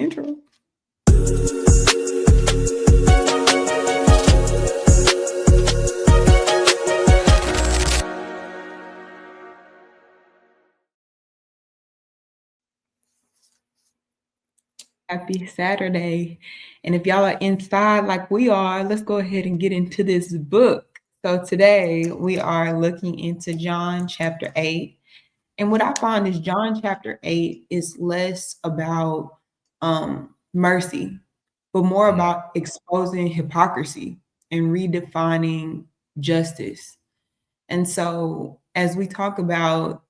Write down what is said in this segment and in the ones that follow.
intro. Happy Saturday. And if y'all are inside like we are, let's go ahead and get into this book. So today we are looking into John chapter 8. And what I find is John chapter 8 is less about mercy, but more about exposing hypocrisy and redefining justice. And so as we talk about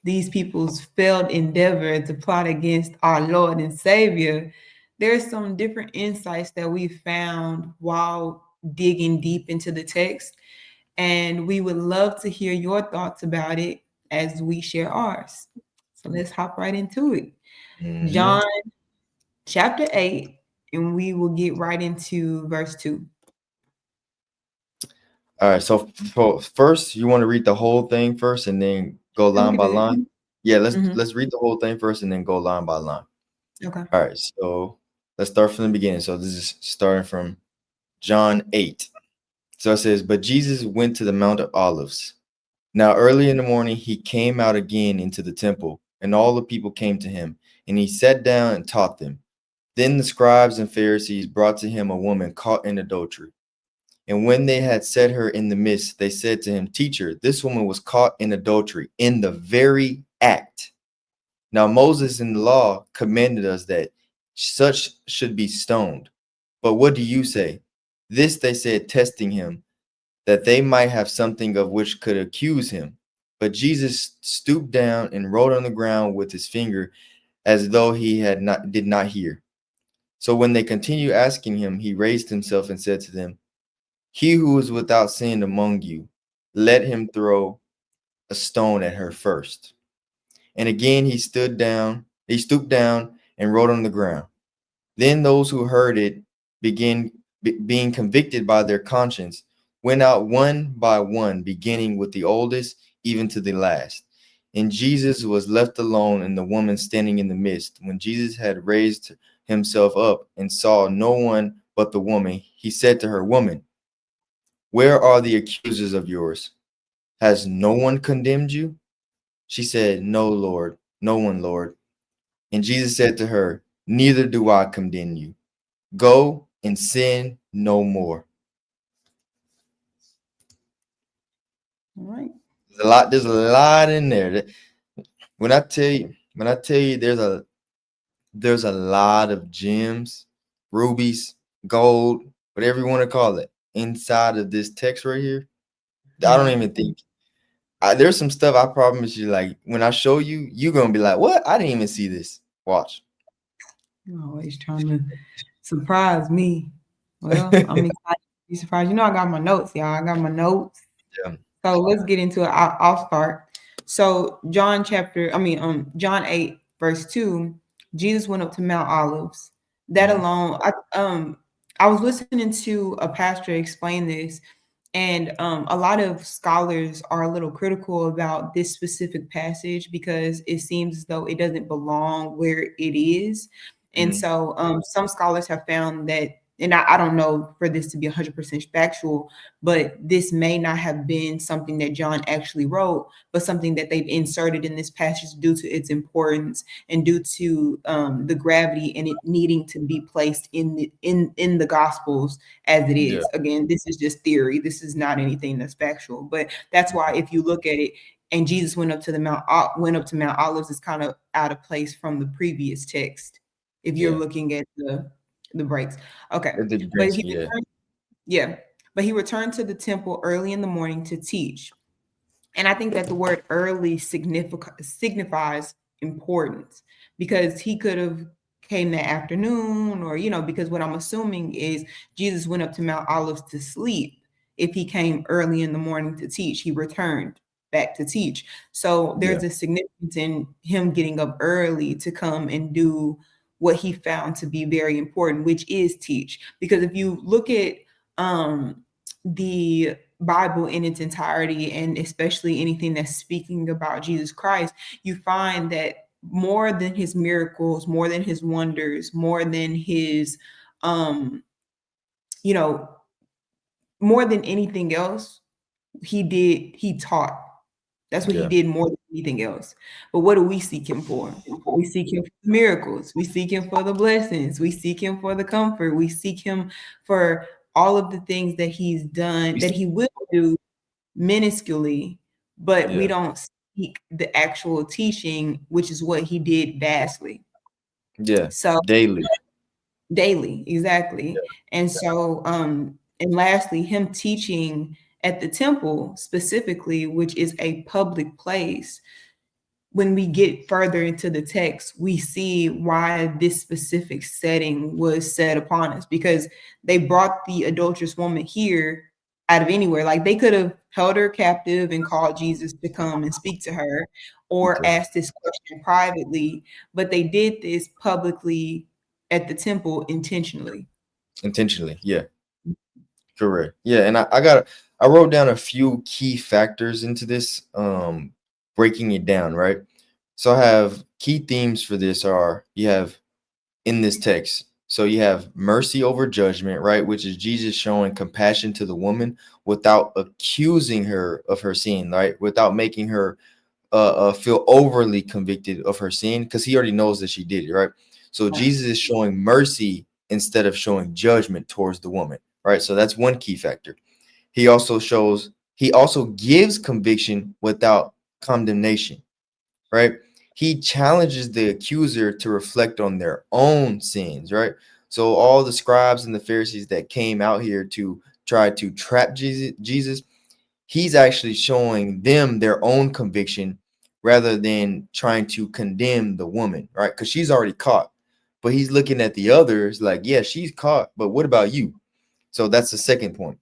these people's failed endeavor to plot against our Lord and Savior, there's some different insights that we found while digging deep into the text. And we would love to hear your thoughts about it as we share ours. So let's hop right into it. John chapter 8, and we will get right into verse 2. All right. So first, you want to read the whole thing first, and then go line by line. Yeah, let's read the whole thing first, and then go line by line. Okay. All right. So let's start from the beginning. So this is starting from John 8. So it says, "But Jesus went to the Mount of Olives. Now early in the morning he came out again into the temple, and all the people came to him, and he sat down and taught them. Then the scribes and Pharisees brought to him a woman caught in adultery. And when they had set her in the midst, they said to him, 'Teacher, this woman was caught in adultery in the very act. Now Moses in the law commanded us that such should be stoned. But what do you say?' This they said, testing him, that they might have something of which could accuse him. But Jesus stooped down and wrote on the ground with his finger, as though he did not hear. So when they continued asking him, he raised himself and said to them, 'He who is without sin among you, let him throw a stone at her first.' And again he stooped down and wrote on the ground. Then those who heard it, being convicted by their conscience, went out one by one, beginning with the oldest, even to the last. And Jesus was left alone, and the woman standing in the midst. When Jesus had raised himself up and saw no one but the woman, he said to her, 'Woman, where are the accusers of yours? Has no one condemned you?' She said, 'No, Lord, no one, Lord.' And Jesus said to her, 'Neither do I condemn you. Go and sin no more.'" All right. There's a lot in there. When I tell you, there's a lot of gems, rubies, gold, whatever you want to call it, inside of this text right here. I don't even think there's some stuff I promise you, like when I show you, you're gonna be like, "What? I didn't even see this." Watch. You're always trying to surprise me. Well, I'm excited to be surprised. You know, I got my notes, y'all. I got my notes. Yeah. So let's get into it. I'll start. So John 8, verse 2, Jesus went up to Mount Olives. That alone, I was listening to a pastor explain this, and a lot of scholars are a little critical about this specific passage because it seems as though it doesn't belong where it is. And so some scholars have found that, and I don't know for this to be 100% factual, but this may not have been something that John actually wrote, but something that they've inserted in this passage due to its importance and due to the gravity and it needing to be placed in the Gospels as it Yeah. is. Again, this is just theory. This is not anything that's factual, but that's why if you look at it, and Jesus went up to Mount Olives, is kind of out of place from the previous text if you're Yeah. looking at the breaks. Okay. The But drinks, yeah. yeah. But he returned to the temple early in the morning to teach. And I think that the word early signifies importance because he could have came that afternoon or, because what I'm assuming is Jesus went up to Mount Olives to sleep. If he came early in the morning to teach, he returned back to teach. So Yeah. there's a significance in him getting up early to come and do what he found to be very important, which is teach. Because if you look at the Bible in its entirety, and especially anything that's speaking about Jesus Christ, you find that more than his miracles, more than his wonders, more than his, um, you know, more than anything else, he taught. That's what he Yeah. did more than anything else. But what do we seek him for? We seek him for the miracles. We seek him for the blessings. We seek him for the comfort. We seek him for all of the things that he's done, We that see. he will do minusculely, but we Yeah. don't seek the actual teaching, which is what he did vastly. Yeah. So Daily. daily, exactly. And so, and lastly, him teaching at the temple specifically, which is a public place. When we get further into the text, we see why this specific setting was set upon us, because they brought the adulterous woman here out of anywhere. Like they could have held her captive and called Jesus to come and speak to her, or Okay. asked this question privately, but they did this publicly at the temple intentionally. Intentionally. Yeah. Correct. Yeah, and I wrote down a few key factors into this, breaking it down, right? So I have key themes for this are you have in this text. So you have mercy over judgment, right? Which is Jesus showing compassion to the woman without accusing her of her sin, right? Without making her feel overly convicted of her sin because he already knows that she did it, right? So Right. Jesus is showing mercy instead of showing judgment towards the woman, right? So that's one key factor. He also gives conviction without condemnation, right? He challenges the accuser to reflect on their own sins, right? So all the scribes and the Pharisees that came out here to try to trap Jesus, he's actually showing them their own conviction rather than trying to condemn the woman, right? Because she's already caught. But he's looking at the others like, yeah, she's caught, but what about you? So that's the second point.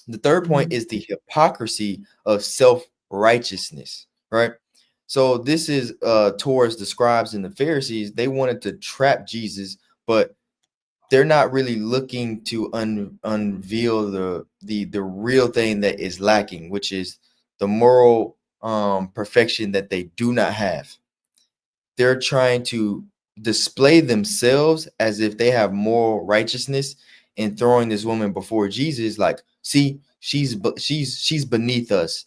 The third point Mhm. is the hypocrisy of self-righteousness, right? So this is towards the scribes and the Pharisees. They wanted to trap Jesus, but they're not really looking to unveil the real thing that is lacking, which is the moral perfection that they do not have. They're trying to display themselves as if they have moral righteousness and throwing this woman before Jesus like, see, she's beneath us,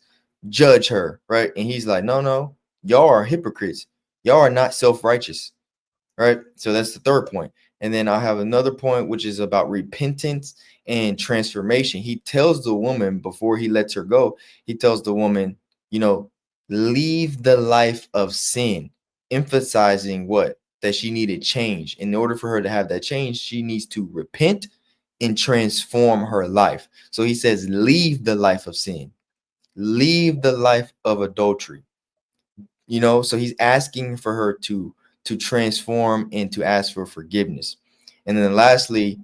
judge her, right? And he's like, no, y'all are hypocrites, y'all are not self-righteous, right? So that's the third point. And then I have another point, which is about repentance and transformation. He tells the woman before he lets her go, he tells the woman, you know, leave the life of sin, emphasizing what? That she needed change. In order for her to have that change, she needs to repent and transform her life. So he says, leave the life of sin, leave the life of adultery, so he's asking for her to transform and to ask for forgiveness. And then lastly,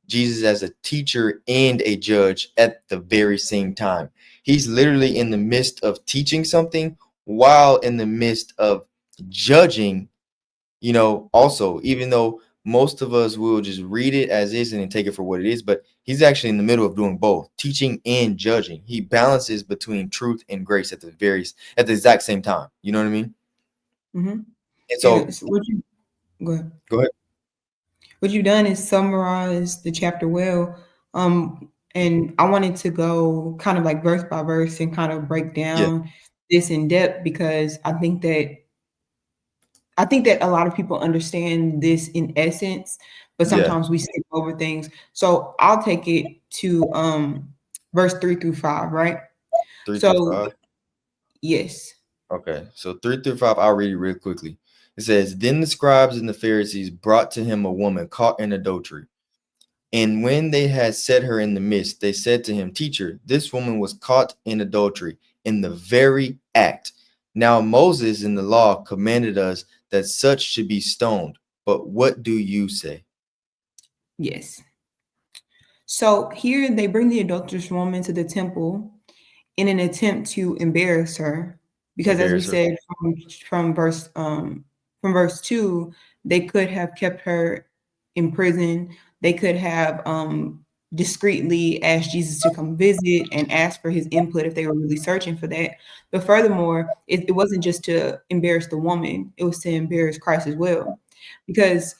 Jesus as a teacher and a judge at the very same time. He's literally in the midst of teaching something while in the midst of judging, also, even though most of us will just read it as is and then take it for what it is, but he's actually in the middle of doing both, teaching and judging. He balances between truth and grace at the exact same time. You know what I mean? Mhm. And And so it's what you go ahead. go ahead. What you've done is summarize the chapter well. And I wanted to go kind of like verse by verse and kind of break Yeah, down this in depth, because I think that a lot of people understand this in essence, but yeah. sometimes we skip over things. So I'll take it to verse 3 through 5, right? Three through So five. yes. Okay. So 3 through 5, I'll read it real quickly. It says, then the scribes and the Pharisees brought to him a woman caught in adultery. And when they had set her in the midst, they said to him, Teacher, this woman was caught in adultery in the very act. Now Moses in the law commanded us that such should be stoned. But what do you say? Yes. So here they bring the adulterous woman to the temple in an attempt to embarrass her, because as we Embarrass her. said from verse 2, they could have kept her in prison. They could have discreetly asked Jesus to come visit and ask for his input if they were really searching for that. But furthermore, it wasn't just to embarrass the woman, it was to embarrass Christ as well. Because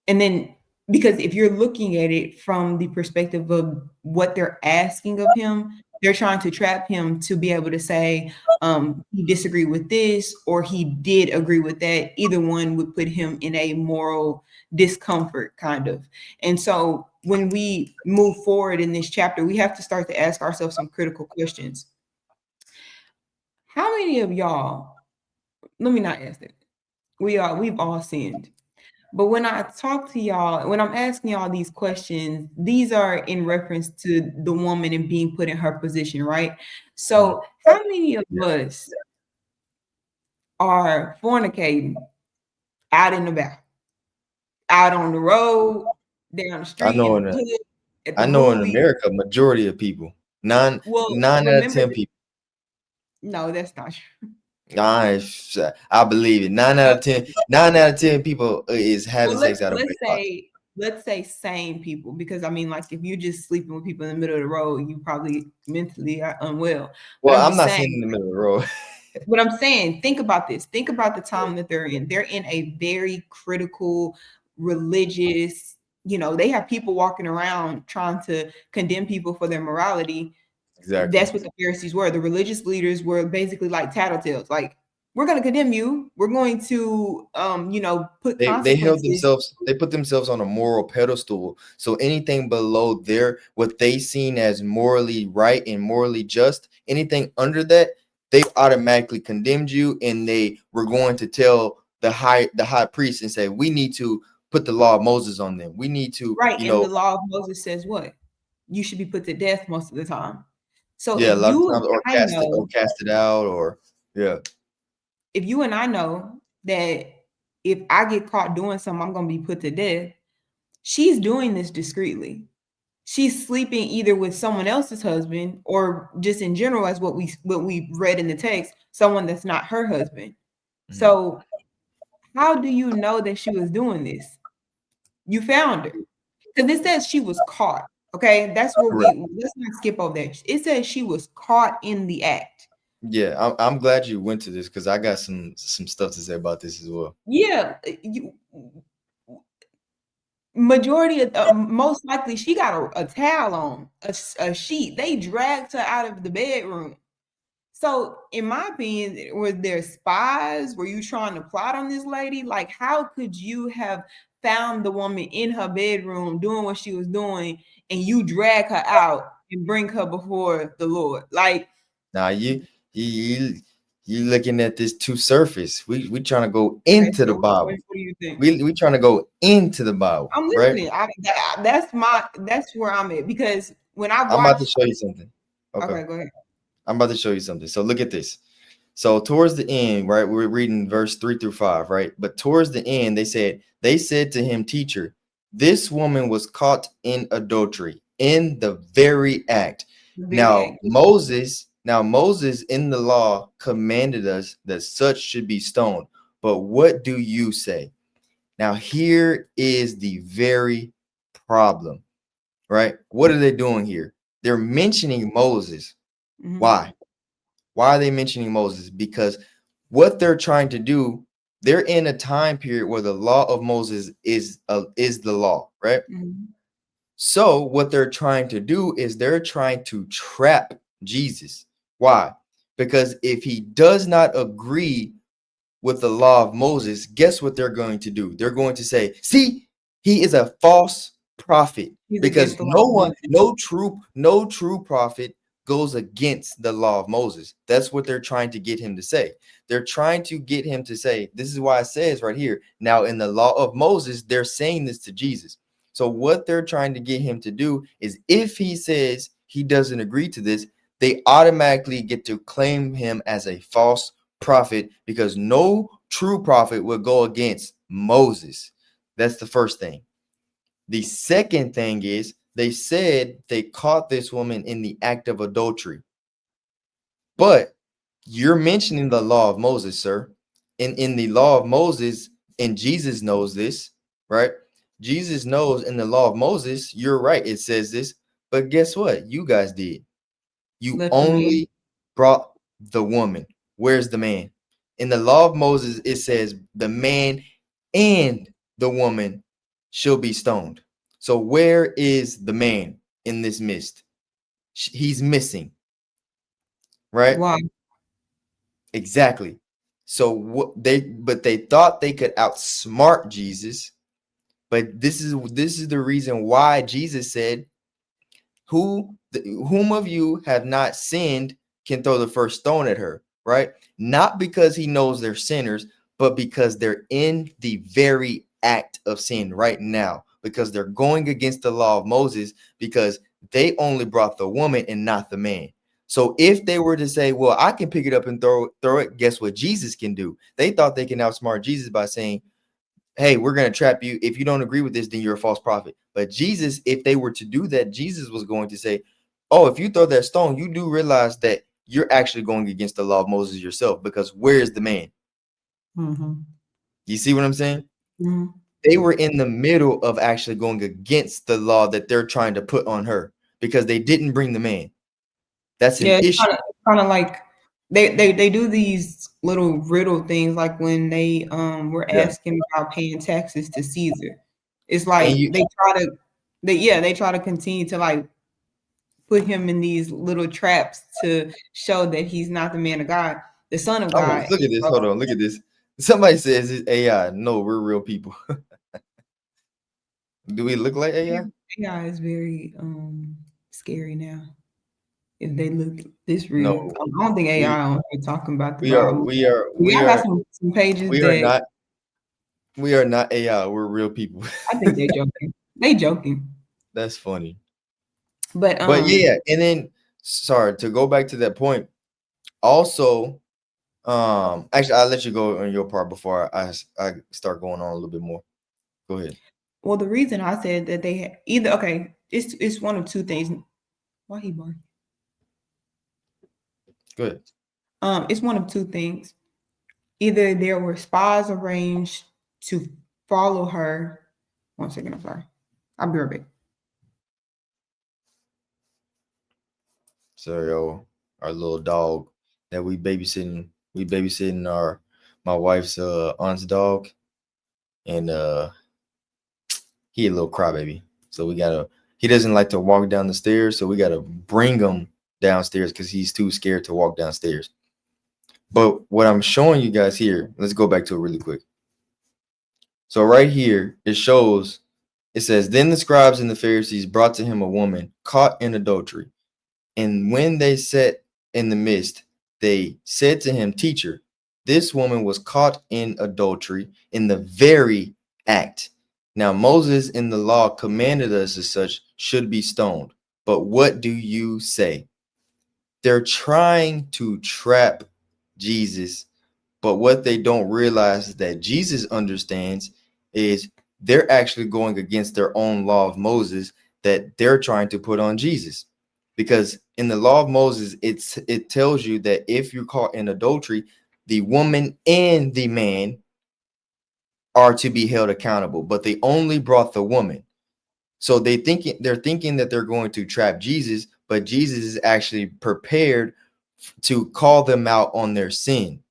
and then because if you're looking at it from the perspective of what they're asking of him, they're trying to trap him to be able to say, he disagreed with this or he did agree with that. Either one would put him in a moral discomfort, kind of. And so when we move forward in this chapter, we have to start to ask ourselves some critical questions. How many of y'all, let me not ask that. We've all sinned. But when I talk to y'all, when I'm asking y'all these questions, these are in reference to the woman and being put in her position, right? Mhm. So, how many of us are fornicating out and about, out on the road, down the I street, in know the in hood, at the I know in movie? America, majority of people, Well, nine out of remember, 10 people. no, that's not true. I I believe it. 9 out of 10, 9 out of 10 people is having Well, let's sex out of let's wedlock. say let's say sane people, because I mean, like if you're just sleeping with people in the middle of the road, you probably mentally are unwell. But Well, I'm I'm just not saying saying, in the middle of the road. what I'm saying, think about this. Think about the time that they're in. They're in a very critical, religious, they have people walking around trying to condemn people for their morality. Exactly. That's what the Pharisees were. The religious leaders were basically like tattletales. Like, we're going to condemn you. We're going to, put They held consequences. themselves, they put themselves on a moral pedestal. So anything below their what they seen as morally right and morally just, anything under that, they automatically condemned you, and they were going to tell the high priest and say, we need to put the law of Moses on them. We need to, Right. And the law of Moses says what? You should be put to death most of the time. So yeah, a if lot of you and times, or I know, cast it out, or yeah, if you and I know that if I get caught doing something, I'm going to be put to death, she's doing this discreetly. She's sleeping either with someone else's husband or just in general, as what we read in the text, someone that's not her husband. mhm, So how do you know that she was doing this? You found her. Because it says she was caught. Okay. That's where correct. let's not skip over that. It says she was caught in the act. Yeah, I'm glad you went to this because I got some stuff to say about this as well. Yeah. Majority of most likely she got a towel on, a sheet. They dragged her out of the bedroom. So, in my opinion, were there spies? Were you trying to plot on this lady? Like, how could you have found the woman in her bedroom doing what she was doing and you drag her out and bring her before the Lord? Like, Now you you looking at this too surface. We trying to go okay, into the so what Bible. do you think? We trying to go into the Bible, I'm right? listening. That's where I'm at, because when I I'm about to watched, show you something. Okay, okay, go ahead. I'm about to show you something. So look at this. So towards the end, right, we're reading verse 3 through 5, right? But towards the end, they said to him, teacher, this woman was caught in adultery in the very act. The very Now act. Moses in the law commanded us that such should be stoned. But what do you say? Now here is the very problem, right? What are they doing here? They're mentioning Moses. Mhm, Why? Why are they mentioning Moses? Because what they're trying to do, they're in a time period where the law of Moses is the law, right? mhm, So what they're trying to do is they're trying to trap Jesus. Why? Because if he does not agree with the law of Moses, guess what they're going to do? They're going to say, see, he is a false prophet, he's because against the law of Moses. no true prophet goes against the law of Moses. That's what they're trying to get him to say. They're trying to get him to say, this is why it says right here. Now, in the law of Moses, they're saying this to Jesus. So what they're trying to get him to do is, if he says he doesn't agree to this, they automatically get to claim him as a false prophet, because no true prophet will go against Moses. That's the first thing. The second thing is, they said they caught this woman in the act of adultery. But you're mentioning the law of Moses, sir. In the law of Moses, and Jesus knows this, right? Jesus knows in the law of Moses, you're right, it says this, but guess what? You guys did. You Left the man. only brought the woman. Where's the man? In the law of Moses, it says the man and the woman shall be stoned. So where is the man in this mist? He's missing, right? Why? Exactly. So they thought they could outsmart Jesus, but this is the reason why Jesus said, whom of you have not sinned can throw the first stone at her, right? Not because he knows they're sinners, but because they're in the very act of sin right now, because they're going against the law of Moses, because they only brought the woman and not the man. So if they were to say, well, I can pick it up and throw it, guess what Jesus can do? They thought they can outsmart Jesus by saying, hey, we're going to trap you. If you don't agree with this, then you're a false prophet. But Jesus, if they were to do that, Jesus was going to say, oh, if you throw that stone, you do realize that you're actually going against the law of Moses yourself, because where is the man? Mm-hmm. You see what I'm saying? Mm-hmm. They were in the middle of actually going against the law that they're trying to put on her because they didn't bring the man. That's an Yeah, it's issue. kind of like they do these little riddle things, like when they were Yeah. asking about paying taxes to Caesar. It's And like you, they try to continue to like put him in these little traps to show that he's not the man of God, the son of oh, God. look at this. Hold on. Look at this. Somebody says it's AI. No, we're real people. Do we look like AI? AI is very scary now. If they look this No, real, I don't think we AI on here talking about the we are Bible. we are we Y'all got are some pages we are that not we are not AI. We're real people. I think they joking. They joking. That's funny. But But yeah, and then sorry to go back to that point. Also, actually, I'll let you go on your part before I start going on a little bit more. Go ahead. well, the reason I said that they either okay, it's one of two things. Why he barking? Go ahead. It's one of two things. Either there were spies arranged to follow her. One second, I'm sorry. I'll be right back. So yo, our little dog that we babysitting our my wife's aunt's dog, and he a little crybaby. So he doesn't like to walk down the stairs, so we gotta bring him downstairs because he's too scared to walk downstairs. But what I'm showing you guys here, let's go back to it really quick. So right here, it says, then the scribes and the Pharisees brought to him a woman caught in adultery. And when they sat in the midst, they said to him, Teacher, this woman was caught in adultery in the very act. Now, Moses in the law commanded us as such should be stoned. But what do you say? They're trying to trap Jesus, but what they don't realize is that Jesus understands is they're actually going against their own law of Moses that they're trying to put on Jesus. Because in the law of Moses, it tells you that if you're caught in adultery, the woman and the man are to be held accountable, but they only brought the woman. So they're thinking that they're going to trap Jesus, but Jesus is actually prepared to call them out on their sin.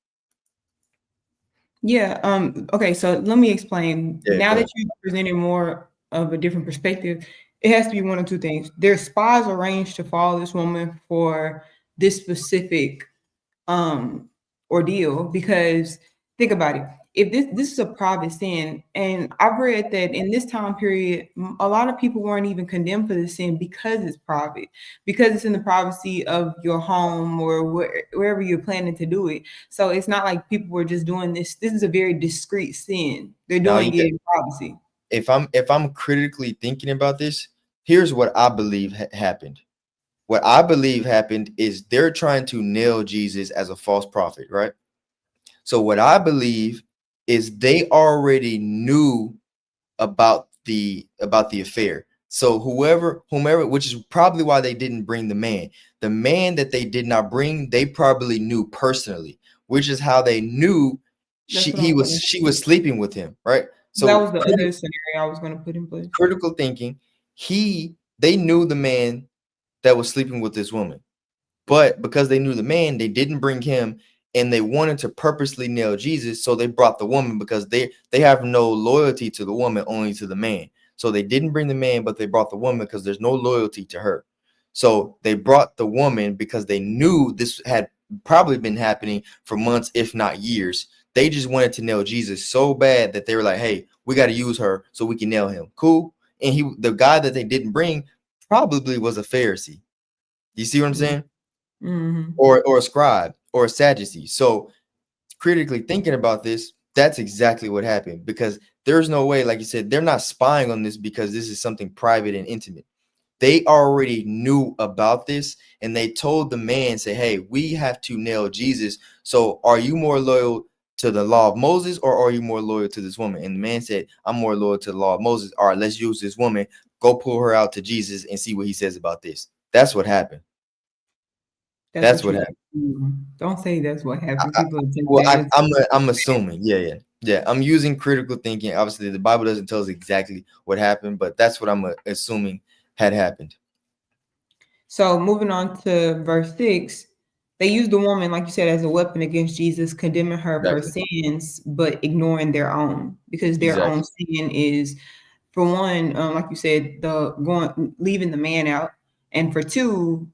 Yeah. Okay. So let me explain. Yeah, Now go that ahead. you presented more of a different perspective, it has to be one of two things. There's spies arranged to follow this woman for this specific um ordeal, because think about it, if this is a private sin, and I've read that in this time period a lot of people weren't even condemned for this sin because it's private, because it's in the privacy of your home or wherever you're planning to do it. So it's not like people were just doing this is a very discreet sin, they're Now doing it in privacy. if I'm critically thinking about this, here's what I believe happened. What I believe happened is they're trying to nail Jesus as a false prophet, right? So what I believe is they already knew about the affair. So whomever, which is probably why they didn't bring the man. The man that they did not bring, they probably knew personally, which is how they knew That's what he I'm was saying. she was sleeping with him, right? That So was the other scenario I was going to put in place. critical thinking, they knew the man that was sleeping with this woman. But because they knew the man, they didn't bring him, and they wanted to purposely nail Jesus, so they brought the woman because they have no loyalty to the woman, only to the man. So they didn't bring the man, but they brought the woman because there's no loyalty to her. So they brought the woman because they knew this had probably been happening for months, if not years. They just wanted to nail Jesus so bad that they were like, "Hey, we got to use her so we can nail him." Cool. And the guy that they didn't bring, probably was a Pharisee. You see what I'm saying? Mm-hmm. Or a scribe or a Sadducee. So critically thinking about this, that's exactly what happened, because there's no way, like you said, they're not spying on this because this is something private and intimate. They already knew about this, and they told the man, say, "Hey, we have to nail Jesus. So are you more loyal to the law of Moses, or are you more loyal to this woman?" And the man said, "I'm more loyal to the law of Moses. All right, let's use this woman. Go pull her out to Jesus and see what he says about this." That's what happened. That's That's what what you happened. do. Don't say that's what I, happened. I, People think well, that is. I'm assuming. Yeah. I'm using critical thinking. Obviously, the Bible doesn't tell us exactly what happened, but that's what I'm assuming had happened. So moving on to verse 6, they used the woman, like you said, as a weapon against Jesus, condemning her for Exactly. sins, but ignoring their own, because their own Exactly. sin is, for one, like you said, the going leaving the man out, and for two,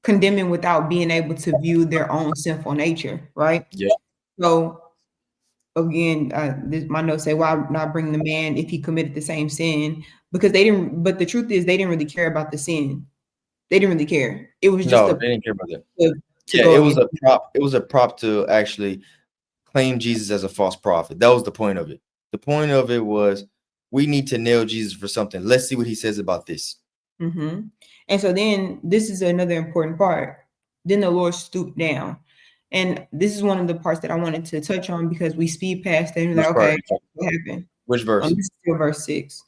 condemning without being able to view their own sinful nature, right? Yeah. So again, my notes say, why not bring the man if he committed the same sin? Because they didn't. But the truth is, they didn't really care about the sin. They didn't really care. It was just No, a they didn't care about that. to, to Yeah, go it was against. a prop. It was a prop to actually claim Jesus as a false prophet. That was the point of it. The point of it was, we need to nail Jesus for something. Let's see what he says about this. Mm-hmm. And so then this is another important part. Then the Lord stooped down. And this is one of the parts that I wanted to touch on because we speed past that and we're like, Which part are okay, you talking what about? happened? Which verse? This is still verse 6.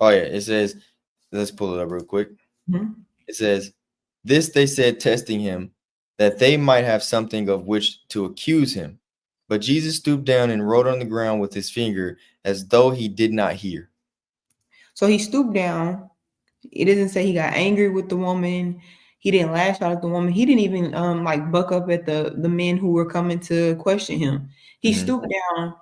Oh yeah, it says. Let's pull it up real quick. Mhm. It says, "This they said, testing him, that they might have something of which to accuse him. But Jesus stooped down and wrote on the ground with his finger, as though he did not hear." So he stooped down. It doesn't say he got angry with the woman. He didn't lash out at the woman. He didn't even like buck up at the men who were coming to question him. He Mhm. stooped down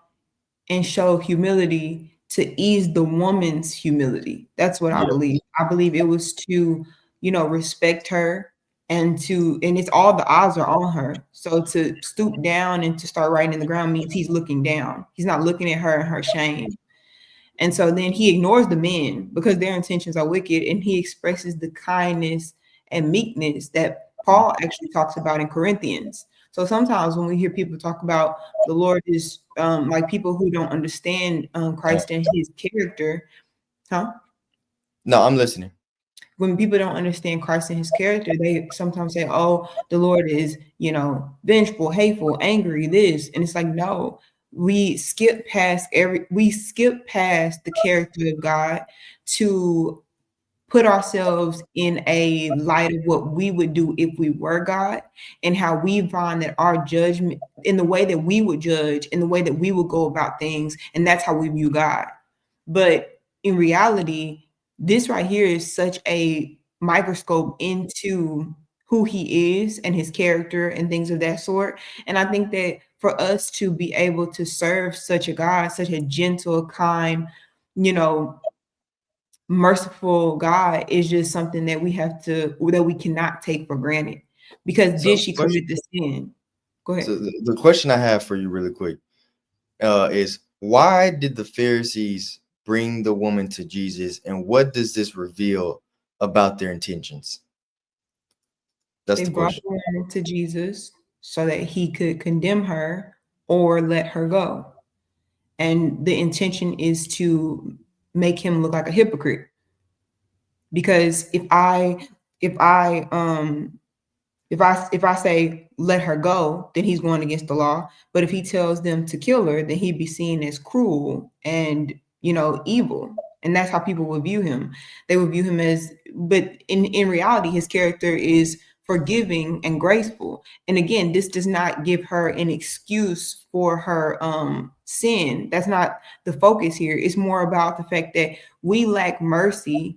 and show humility to ease the woman's humility. That's what I Yeah. believe. I believe it was to, respect her and it's all the odds are on her. So to stoop down and to start writing in the ground means he's looking down. He's not looking at her and her shame. And so then he ignores the men because their intentions are wicked and he expresses the kindness and meekness that Paul actually talks about in Corinthians. So sometimes when we hear people talk about the Lord is like people who don't understand Uh, Christ and his character, huh? no, I'm listening. When people don't understand Christ and his character, they sometimes say, oh, the Lord is, vengeful, hateful, angry, this. And it's like, no, we skip past the character of God to put ourselves in a light of what we would do if we were God and how we find that our judgment in the way that we would judge, in the way that we would go about things, and that's how we view God. But in reality, this right here is such a microscope into who he is and his character and things of that sort. And I think that for us to be able to serve such a God, such a gentle, kind, you know, merciful God is just something that we cannot take for granted. Because So did the she question, commit the sin? Go ahead. the question I have for you really quick is, why did the Pharisees bring the woman to Jesus, and what does this reveal about their intentions? That's They the brought question. the woman to Jesus so that he could condemn her or let her go. And the intention is to make him look like a hypocrite. Because if I say let her go, then he's going against the law. But if he tells them to kill her, then he'd be seen as cruel and evil. And that's how people would view him. They would view him as, but in reality, his character is forgiving and graceful. And again, this does not give her an excuse for her sin. That's not the focus here. It's more about the fact that we lack mercy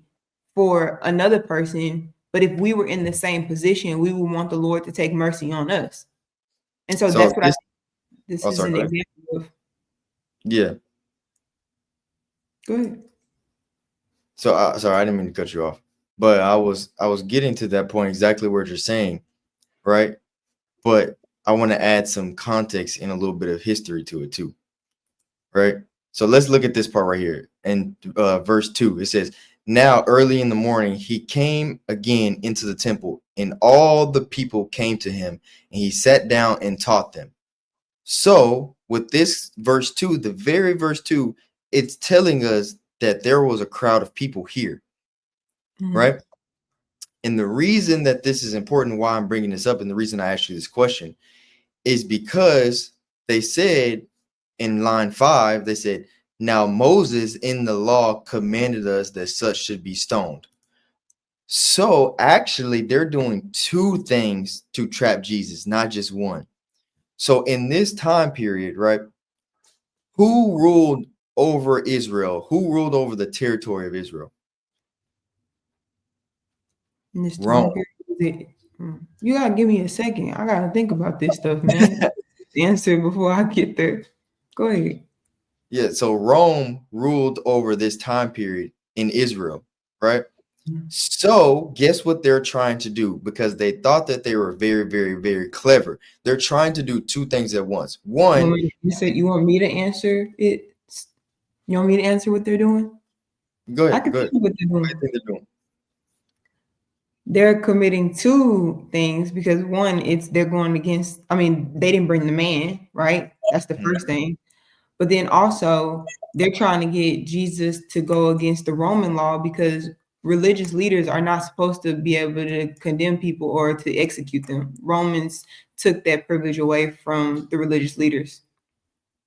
for another person, but if we were in the same position, we would want the Lord to take mercy on us. And so So that's what I this, think this oh, is sorry, an go ahead. example of. Yeah. Go ahead. So sorry, I didn't mean to cut you off, but I was getting to that point exactly what you're saying, right? But I want to add some context and a little bit of history to it too, right? So let's look at this part right here. In verse 2, it says, "Now early in the morning he came again into the temple, and all the people came to him, and he sat down and taught them." So with this verse 2, the very verse 2, it's telling us that there was a crowd of people here, Mhm. right? And the reason that this is important, why I'm bringing this up, and the reason I asked you this question is because they said in line 5, they said, "Now Moses in the law commanded us that such should be stoned." So actually, they're doing two things to trap Jesus, not just one. So in this time period, right, who ruled over Israel? Who ruled over the territory of Israel? In this time Rome. period, you gotta give me a second. I gotta think about this stuff, man. Answer before I get there. Go ahead. Yeah, so Rome ruled over this time period in Israel, right? So, guess what they're trying to do? Because they thought that they were very, very, very clever. They're trying to do two things at once. One, You said you want me to answer it. You want me to answer what they're doing? go I ahead, can go tell ahead. you what they're What do you doing. think they're doing? They're committing two things because one, it's they're going against. I mean, they didn't bring the man, right? That's the Mhm. first thing. But then also, they're trying to get Jesus to go against the Roman law because religious leaders are not supposed to be able to condemn people or to execute them. Romans took that privilege away from the religious leaders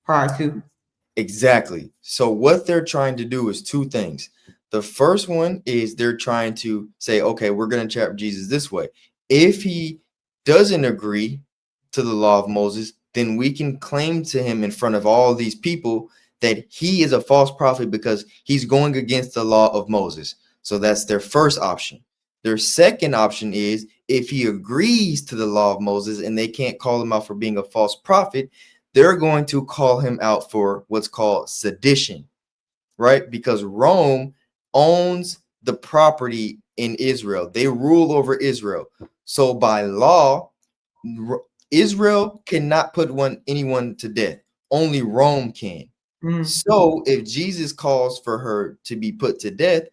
prior to. Exactly. So what they're trying to do is two things. The first one is they're trying to say, okay, we're going to trap Jesus this way. If he doesn't agree to the law of Moses, then we can claim to him in front of all these people that he is a false prophet because he's going against the law of Moses. So that's their first option. Their second option is if he agrees to the law of Moses and they can't call him out for being a false prophet, they're going to call him out for what's called sedition, right? Because Rome owns the property in Israel. They rule over Israel. So by law, Israel cannot put anyone to death. Only Rome can. Mm, So if Jesus calls for her to be put to death,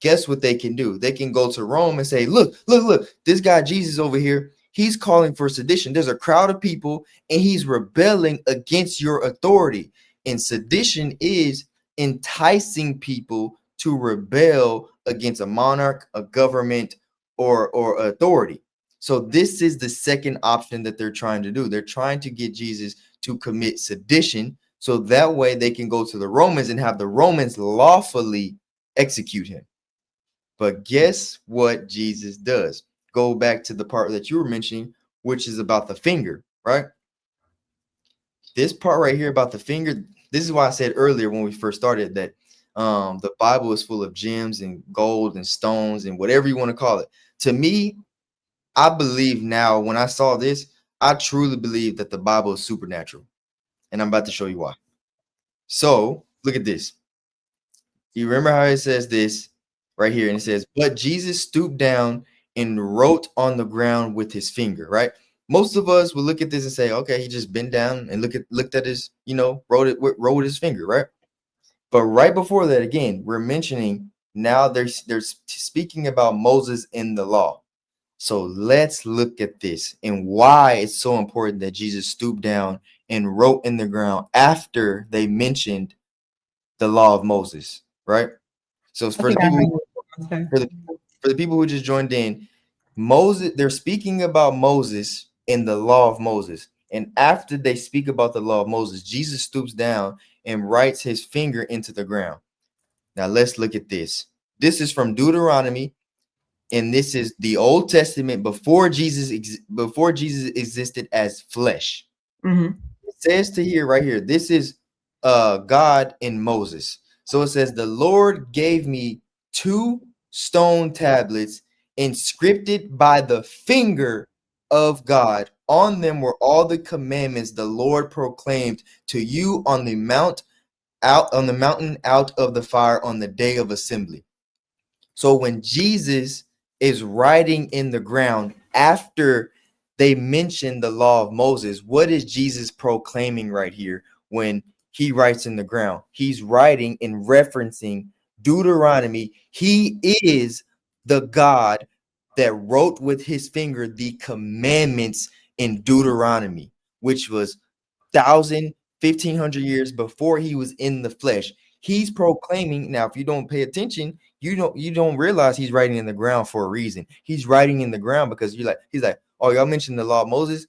guess what they can do? They can go to Rome and say, look, look, look, this guy Jesus over here, he's calling for sedition. There's a crowd of people and he's rebelling against your authority. And sedition is enticing people to rebel against a monarch, a government, or authority. So this is the second option that they're trying to do. They're trying to get Jesus to commit sedition so that way they can go to the Romans and have the Romans lawfully execute him. But guess what Jesus does? Go back to the part that you were mentioning, which is about the finger, right? This part right here about the finger, this is why I said earlier when we first started that the Bible is full of gems and gold and stones and whatever you want to call it. To me, I believe now when I saw this, I truly believe that the Bible is supernatural. And I'm about to show you why. So look at this. You remember how it says this right here, and it says, "But Jesus stooped down and wrote on the ground with his finger." Right? Most of us will look at this and say, "Okay, he just bent down and looked at his, wrote with his finger." Right? But right before that, again, we're mentioning now there's speaking about Moses in the law. So let's look at this and why it's so important that Jesus stooped down and wrote in the ground after they mentioned the law of Moses, right? So I for the think I people know what you're going to for the for the people who just joined in, Moses, they're speaking about Moses in the law of Moses. And after they speak about the law of Moses, Jesus stoops down and writes his finger into the ground. Now let's look at this. This is from Deuteronomy and this is the Old Testament before before Jesus existed as flesh. Mm-hmm. It says to here, right here, this is God in Moses. So it says, the Lord gave me 2 stone tablets inscripted by the finger of God. On them were all the commandments the Lord proclaimed to you on the mountain out of the fire on the day of assembly. So when Jesus is writing in the ground after they mention the law of Moses, what is Jesus proclaiming right here when he writes in the ground? He's writing and referencing Deuteronomy. He is the God that wrote with his finger the commandments in Deuteronomy, which was 1,500 years before he was in the flesh. He's proclaiming. Now, if you don't pay attention, you don't realize he's writing in the ground for a reason. He's writing in the ground because he's like, oh, y'all mentioned the law of Moses.